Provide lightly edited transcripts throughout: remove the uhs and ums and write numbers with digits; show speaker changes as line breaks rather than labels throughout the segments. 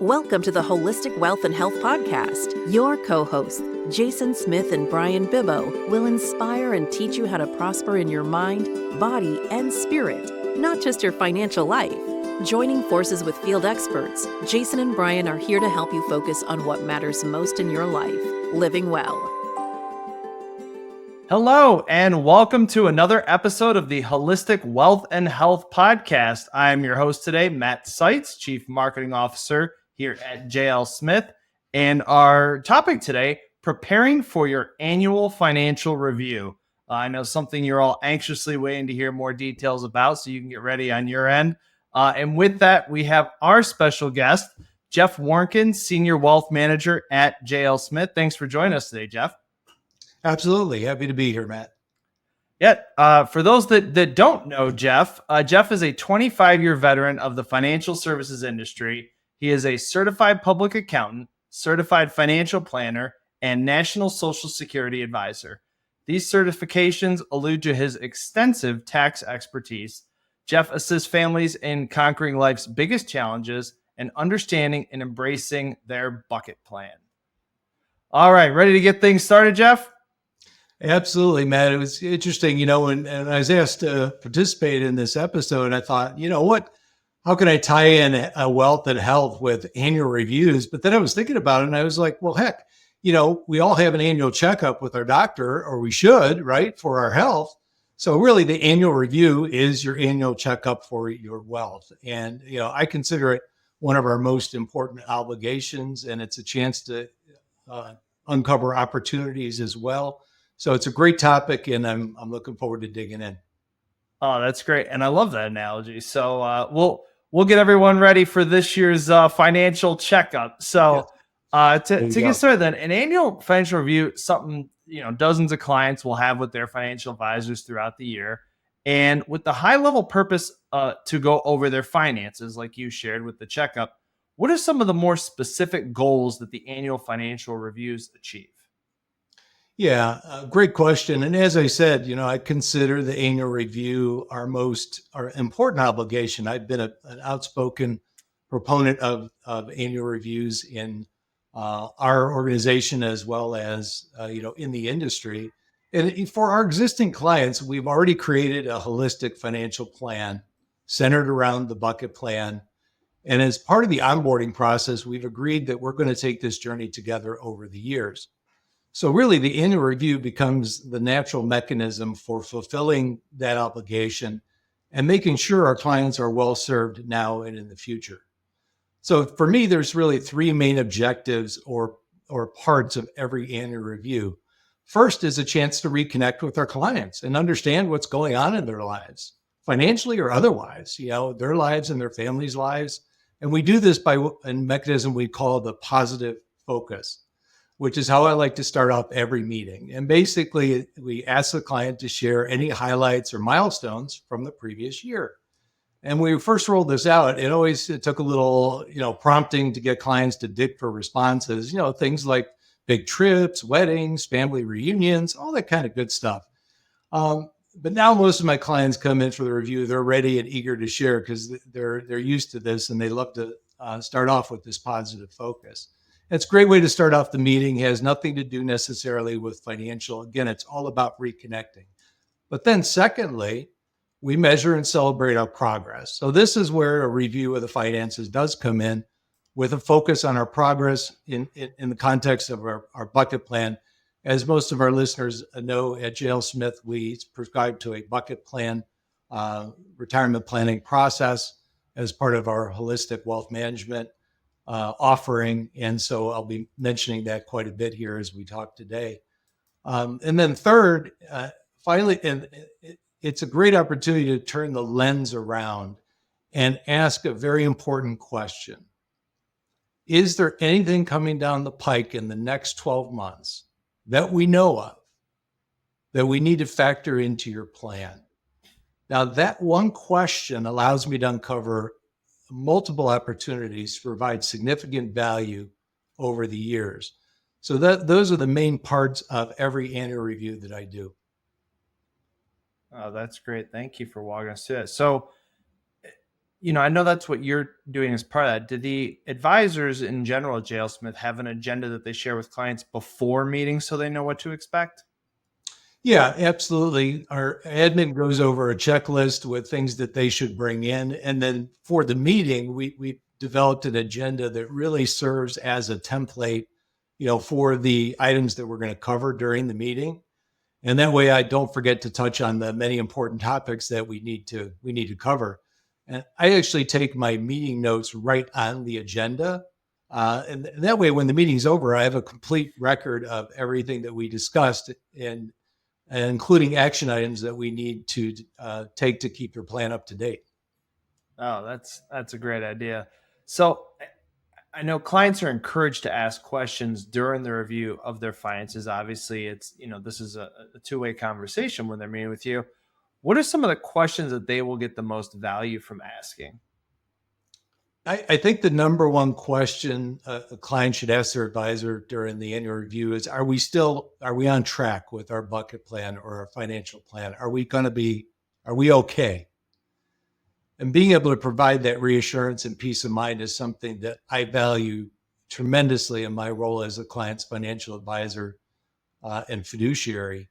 Welcome to the Holistic Wealth and Health Podcast. Your co-hosts, Jason Smith and Brian Bibbo, will inspire and teach you how to prosper in your mind, body, and spirit, not just your financial life. Joining forces with field experts, Jason and Brian are here to help you focus on what matters most in your life, living well.
Hello, and welcome to another episode of the Holistic Wealth and Health Podcast. I'm your host today, Matt Seitz, Chief Marketing Officer here at JL Smith. And our topic today, preparing for your annual financial review. I know something you're all anxiously waiting to hear more details about, so you can get ready on your end. And with that, we have our special guest, Jeff Warnkin, Senior Wealth Manager at JL Smith. Thanks for joining us today, Jeff.
Absolutely. Happy to be here, Matt.
Yeah. For those that don't know Jeff, Jeff is a 25-year veteran of the financial services industry. He is a certified public accountant, certified financial planner, and national social security advisor. These certifications allude to his extensive tax expertise. Jeff assists families in conquering life's biggest challenges and understanding and embracing their bucket plan. All right, ready to get things started, Jeff?
Absolutely, Matt. It was interesting, and I was asked to participate in this episode. I thought, how can I tie in a wealth and health with annual reviews? But then I was thinking about it and I was like, well, heck, we all have an annual checkup with our doctor, or we should, right, for our health. So really the annual review is your annual checkup for your wealth. And, I consider it one of our most important obligations, and it's a chance to uncover opportunities as well. So it's a great topic, and I'm looking forward to digging in.
Oh, that's great. And I love that analogy. So we'll get everyone ready for this year's financial checkup. So to get started then, an annual financial review, something, dozens of clients will have with their financial advisors throughout the year. And with the high level purpose to go over their finances, like you shared with the checkup, what are some of the more specific goals that the annual financial reviews achieve?
Yeah, great question. And as I said, I consider the annual review our important obligation. I've been an outspoken proponent of annual reviews in our organization as well as, in the industry. And for our existing clients, we've already created a holistic financial plan centered around the bucket plan. And as part of the onboarding process, we've agreed that we're going to take this journey together over the years. So really, the annual review becomes the natural mechanism for fulfilling that obligation and making sure our clients are well served now and in the future. So for me, there's really three main objectives or parts of every annual review. First is a chance to reconnect with our clients and understand what's going on in their lives, financially or otherwise, their lives and their families' lives. And we do this by a mechanism we call the positive focus, which is how I like to start off every meeting. And basically, we ask the client to share any highlights or milestones from the previous year. And when we first rolled this out, it took a little, prompting to get clients to dig for responses, things like big trips, weddings, family reunions, all that kind of good stuff. But now most of my clients come in for the review. They're ready and eager to share because they're used to this, and they love to start off with this positive focus. It's a great way to start off the meeting. It has nothing to do necessarily with financial. Again, it's all about reconnecting. But then secondly, we measure and celebrate our progress. So this is where a review of the finances does come in, with a focus on our progress in the context of our bucket plan. As most of our listeners know, at JL Smith, we prescribe to a bucket plan retirement planning process as part of our holistic wealth management offering. And so I'll be mentioning that quite a bit here as we talk today. And then third, finally, it's a great opportunity to turn the lens around and ask a very important question. Is there anything coming down the pike in the next 12 months that we know of that we need to factor into your plan? Now, that one question allows me to uncover multiple opportunities to provide significant value over the years. So those are the main parts of every annual review that I do.
Oh, that's great. Thank you for walking us through it. So I know that's what you're doing as part of that. Do the advisors in general at JL Smith have an agenda that they share with clients before meetings so they know what to expect?
Yeah, absolutely. Our admin goes over a checklist with things that they should bring in. And then for the meeting, we developed an agenda that really serves as a template, for the items that we're going to cover during the meeting. And that way I don't forget to touch on the many important topics that we need to cover. And I actually take my meeting notes right on the agenda. And that way, when the meeting's over, I have a complete record of everything that we discussed and including action items that we need to take to keep your plan up to date.
Oh, that's a great idea. So I know clients are encouraged to ask questions during the review of their finances. Obviously, this is a two-way conversation when they're meeting with you. What are some of the questions that they will get the most value from asking?
I think the number one question a client should ask their advisor during the annual review is, are we on track with our bucket plan or our financial plan? Are we okay? And being able to provide that reassurance and peace of mind is something that I value tremendously in my role as a client's financial advisor and fiduciary.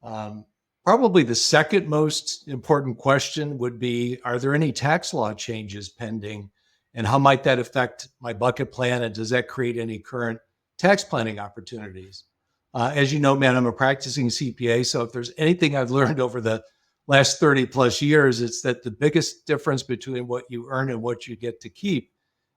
Um, Probably the second most important question would be, are there any tax law changes pending? And how might that affect my bucket plan? And does that create any current tax planning opportunities? As you know, man, I'm a practicing CPA. So if there's anything I've learned over the last 30 plus years, it's that the biggest difference between what you earn and what you get to keep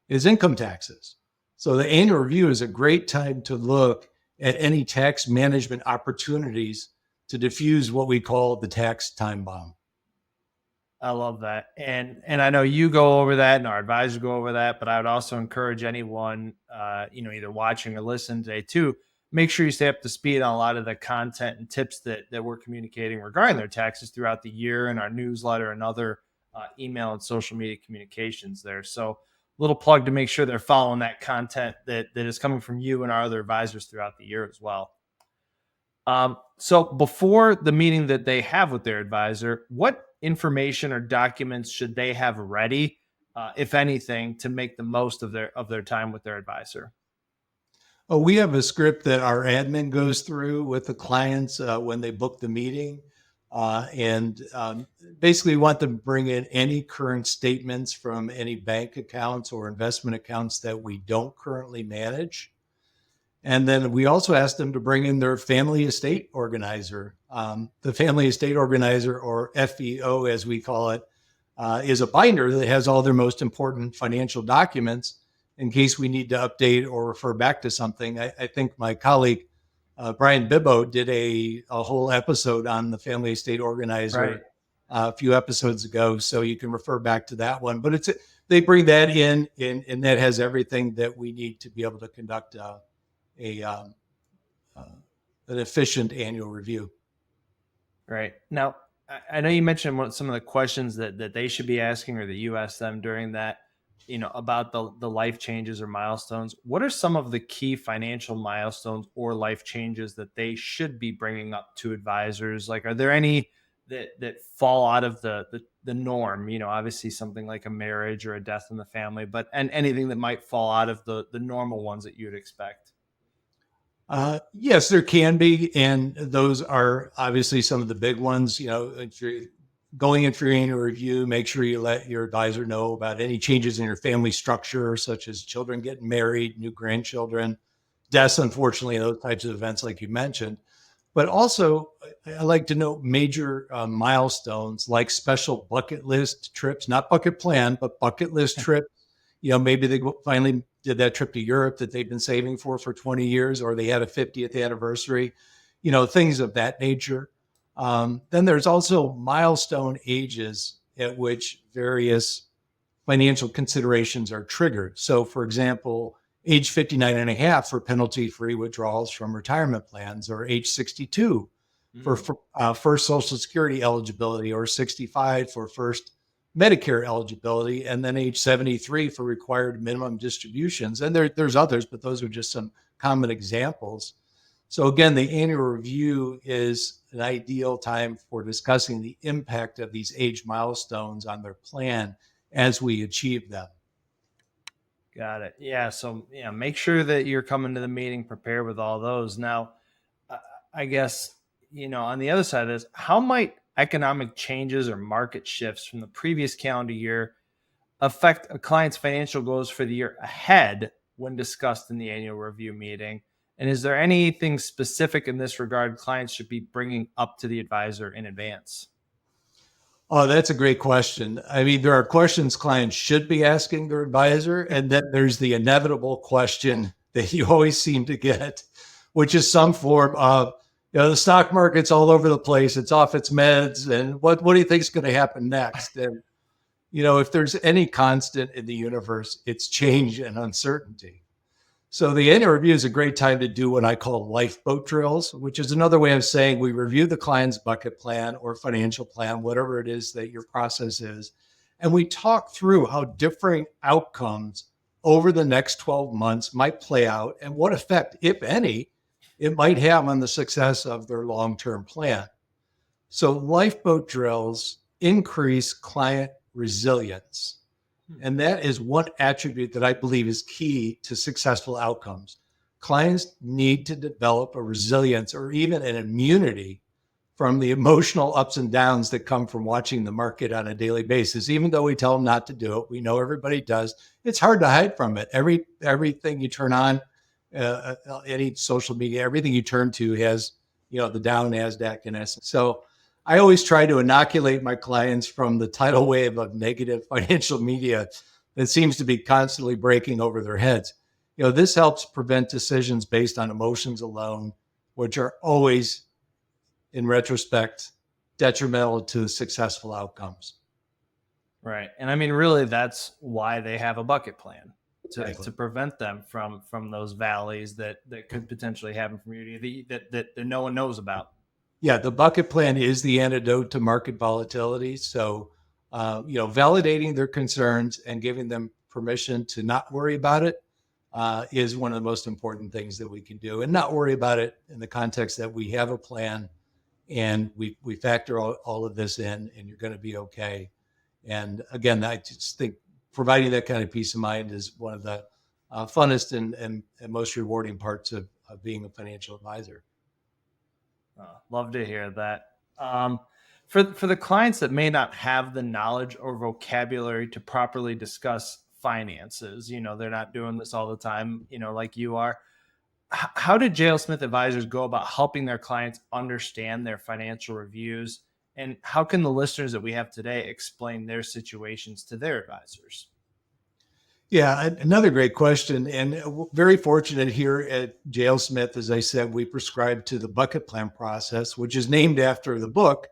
is income taxes. So the annual review is a great time to look at any tax management opportunities to diffuse what we call the tax time bomb.
I love that. And I know you go over that and our advisors go over that, but I would also encourage anyone, either watching or listening today too, make sure you stay up to speed on a lot of the content and tips that we're communicating regarding their taxes throughout the year in our newsletter and other email and social media communications there. So little plug to make sure they're following that content that is coming from you and our other advisors throughout the year as well. So before the meeting that they have with their advisor, what information or documents should they have ready, if anything, to make the most of their time with their advisor?
Oh, we have a script that our admin goes through with the clients when they book the meeting. And basically, we want them to bring in any current statements from any bank accounts or investment accounts that we don't currently manage. And then we also asked them to bring in their family estate organizer. The family estate organizer, or FEO as we call it, is a binder that has all their most important financial documents in case we need to update or refer back to something. I think my colleague, Brian Bibbo, did a whole episode on the family estate organizer
Right.
a few episodes ago. So you can refer back to that one. But they bring that in, and that has everything that we need to be able to conduct an efficient annual review.
Right. Now, I know you mentioned some of the questions that they should be asking or that you ask them during that, about the life changes or milestones. What are some of the key financial milestones or life changes that they should be bringing up to advisors? Like, are there any that fall out of the norm? Obviously something like a marriage or a death in the family, but and anything that might fall out of the normal ones that you'd expect.
Yes, there can be, and those are obviously some of the big ones. If you're going in for your annual review, make sure you let your advisor know about any changes in your family structure, such as children getting married, new grandchildren, deaths, unfortunately, those types of events like you mentioned. But also, I like to note major milestones like special bucket list trips, not bucket plan, but bucket list trips. Maybe they finally did that trip to Europe that they've been saving for 20 years, or they had a 50th anniversary, things of that nature. Then there's also milestone ages at which various financial considerations are triggered. So, for example, age 59 and a half for penalty-free withdrawals from retirement plans, or age 62 for first Social Security eligibility, or 65 for first Medicare eligibility, and then age 73 for required minimum distributions. And there's others, but those are just some common examples. So again, the annual review is an ideal time for discussing the impact of these age milestones on their plan as we achieve them.
Got it. Yeah. So, make sure that you're coming to the meeting prepared with all those. Now, uh, I guess, on the other side of this, how might economic changes or market shifts from the previous calendar year affect a client's financial goals for the year ahead when discussed in the annual review meeting? And is there anything specific in this regard clients should be bringing up to the advisor in advance?
Oh, that's a great question. I mean, there are questions clients should be asking their advisor, and then there's the inevitable question that you always seem to get, which is some form of, the stock market's all over the place. It's off its meds. And what do you think is going to happen next? And, if there's any constant in the universe, it's change and uncertainty. So the annual review is a great time to do what I call lifeboat drills, which is another way of saying we review the client's bucket plan or financial plan, whatever it is that your process is. And we talk through how differing outcomes over the next 12 months might play out and what effect, if any, it might have on the success of their long-term plan. So lifeboat drills increase client resilience. And that is one attribute that I believe is key to successful outcomes. Clients need to develop a resilience or even an immunity from the emotional ups and downs that come from watching the market on a daily basis. Even though we tell them not to do it, we know everybody does. It's hard to hide from it. Everything you turn on, any social media, everything you turn to has, the Dow, NASDAQ, and S. So I always try to inoculate my clients from the tidal wave of negative financial media that seems to be constantly breaking over their heads. This helps prevent decisions based on emotions alone, which are always, in retrospect, detrimental to successful outcomes.
Right. And I mean, really, that's why they have a bucket plan
Exactly.
to prevent them from those valleys that could potentially happen from you that no one knows about.
Yeah, the bucket plan is the antidote to market volatility. So, validating their concerns and giving them permission to not worry about it is one of the most important things that we can do, and not worry about it in the context that we have a plan and we factor all of this in, and you're going to be okay. And again, I just think providing that kind of peace of mind is one of the funnest and most rewarding parts of being a financial advisor.
Love to hear that. For the clients that may not have the knowledge or vocabulary to properly discuss finances, they're not doing this all the time, like you are. How did JL Smith advisors go about helping their clients understand their financial reviews? And how can the listeners that we have today explain their situations to their advisors?
Yeah, another great question. And very fortunate here at JL Smith, as I said, we prescribe to the bucket plan process, which is named after the book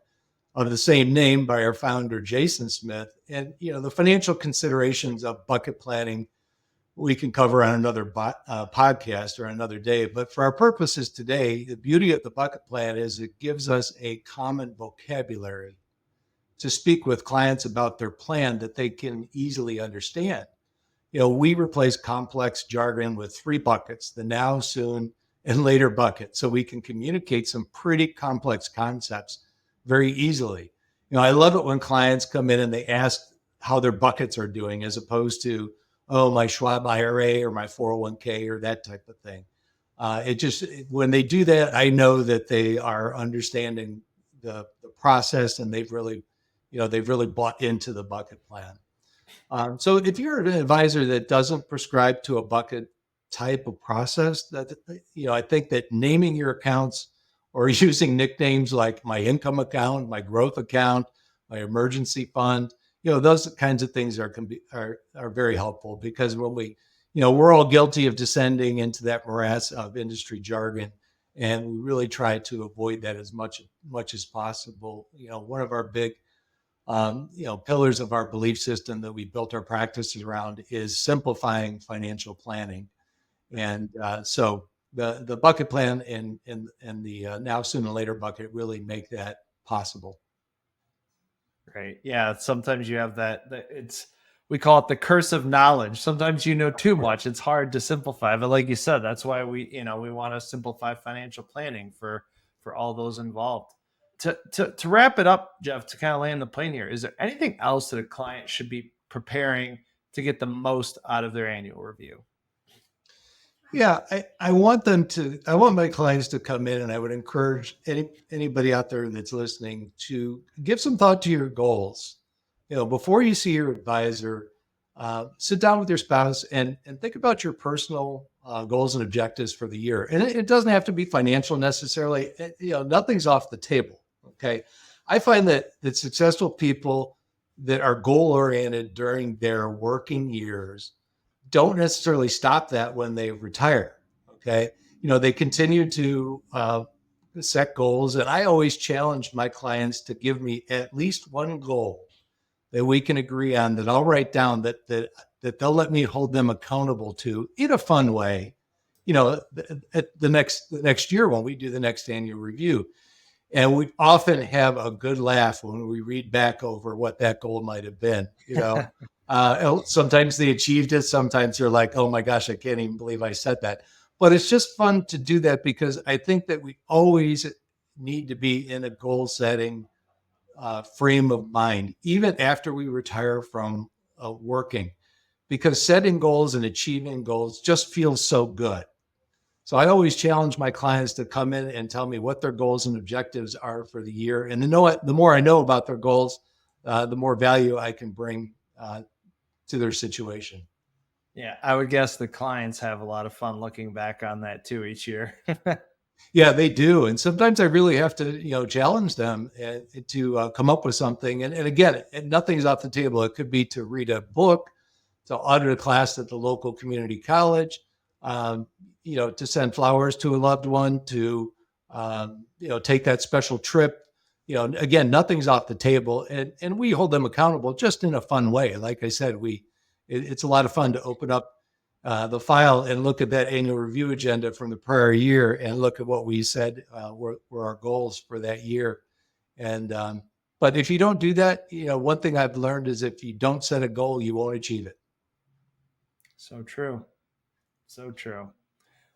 of the same name by our founder, Jason Smith. And, the financial considerations of bucket planning, we can cover on another podcast or another day. But for our purposes today, the beauty of the bucket plan is it gives us a common vocabulary to speak with clients about their plan that they can easily understand. We replace complex jargon with 3 buckets, the now, soon, and later bucket. So we can communicate some pretty complex concepts very easily. I love it when clients come in and they ask how their buckets are doing, as opposed to, oh, my Schwab IRA or my 401k or that type of thing. When they do that, I know that they are understanding the process, and they've really bought into the bucket plan. So if you're an advisor that doesn't prescribe to a bucket type of process, I think that naming your accounts or using nicknames like my income account, my growth account, my emergency fund, those kinds of things are very helpful, because when we're all guilty of descending into that morass of industry jargon, and we really try to avoid that as much as possible. One of our big pillars of our belief system that we built our practices around is simplifying financial planning. And so the bucket plan and the now, soon, and later bucket really make that possible.
Right. Yeah. Sometimes you have that we call it the curse of knowledge. Sometimes you know too much. It's hard to simplify. But like you said, that's why we want to simplify financial planning for all those involved. To wrap it up, Jeff, to kind of land the plane here, is there anything else that a client should be preparing to get the most out of their annual review?
Yeah, I want my clients to come in, and I would encourage anybody out there that's listening to give some thought to your goals. Before you see your advisor, sit down with your spouse and think about your personal goals and objectives for the year. And it doesn't have to be financial necessarily. Nothing's off the table. Okay. I find that successful people that are goal oriented during their working years don't necessarily stop that when they retire. Okay. They continue to set goals. And I always challenge my clients to give me at least one goal that we can agree on, that I'll write down, that they'll let me hold them accountable to in a fun way, at the next year when we do the next annual review. And we often have a good laugh when we read back over what that goal might have been. Sometimes they achieved it. Sometimes they're like, oh my gosh, I can't even believe I said that. But it's just fun to do that, because I think that we always need to be in a goal setting frame of mind, even after we retire from working, because setting goals and achieving goals just feels so good. So I always challenge my clients to come in and tell me what their goals and objectives are for the year. And the more I know about their goals, the more value I can bring to their situation.
Yeah, I would guess the clients have a lot of fun looking back on that too each year.
Yeah, they do. And sometimes I really have to, challenge them to come up with something. And again, nothing's off the table. It could be to read a book, to audit a class at the local community college, to send flowers to a loved one, to, take that special trip. Again, nothing's off the table, and we hold them accountable just in a fun way. Like I said, it's a lot of fun to open up the file and look at that annual review agenda from the prior year and look at what we said were our goals for that year. And but if you don't do that, one thing I've learned is if you don't set a goal, you won't achieve it.
So true. So true.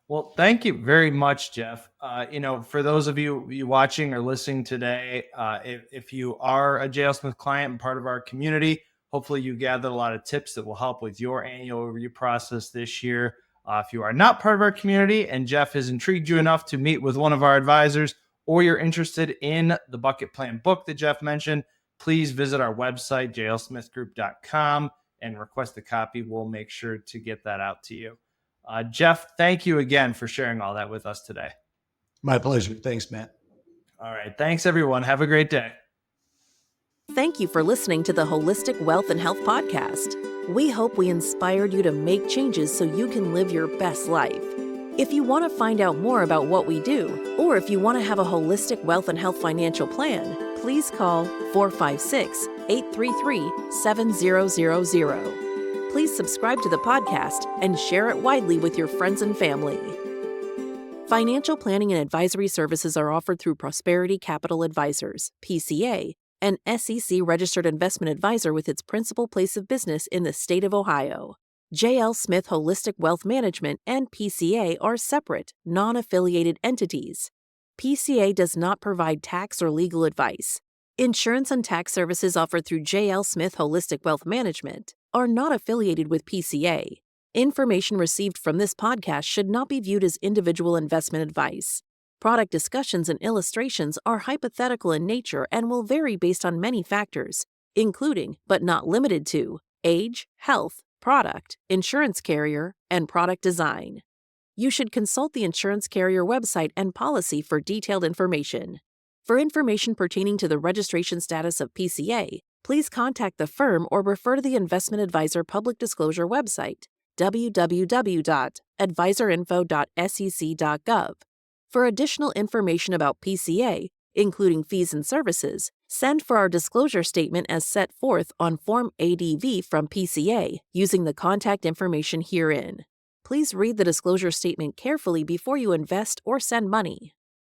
Well, thank you very much, Jeff. For those of you watching or listening today, if you are a JL Smith client and part of our community, hopefully you gathered a lot of tips that will help with your annual review process this year. If you are not part of our community and Jeff has intrigued you enough to meet with one of our advisors, or you're interested in the bucket plan book that Jeff mentioned, please visit our website, jlsmithgroup.com, and request a copy. We'll make sure to get that out to you. Jeff, thank you again for sharing all that with us today.
My pleasure. Thanks, Matt.
All right. Thanks, everyone. Have a great day.
Thank you for listening to the Holistic Wealth and Health Podcast. We hope we inspired you to make changes so you can live your best life. If you want to find out more about what we do, or if you want to have a holistic wealth and health financial plan, please call 456-833-7000. Please subscribe to the podcast and share it widely with your friends and family. Financial planning and advisory services are offered through Prosperity Capital Advisors, PCA, an SEC-registered investment advisor with its principal place of business in the state of Ohio. JL Smith Holistic Wealth Management and PCA are separate, non-affiliated entities. PCA does not provide tax or legal advice. Insurance and tax services offered through JL Smith Holistic Wealth Management are not affiliated with PCA. Information received from this podcast should not be viewed as individual investment advice. Product discussions and illustrations are hypothetical in nature and will vary based on many factors, including, but not limited to, age, health, product, insurance carrier, and product design. You should consult the insurance carrier website and policy for detailed information. For information pertaining to the registration status of PCA, please contact the firm or refer to the Investment Advisor Public Disclosure website, www.advisorinfo.sec.gov. For additional information about PCA, including fees and services, send for our disclosure statement as set forth on Form ADV from PCA using the contact information herein. Please read the disclosure statement carefully before you invest or send money.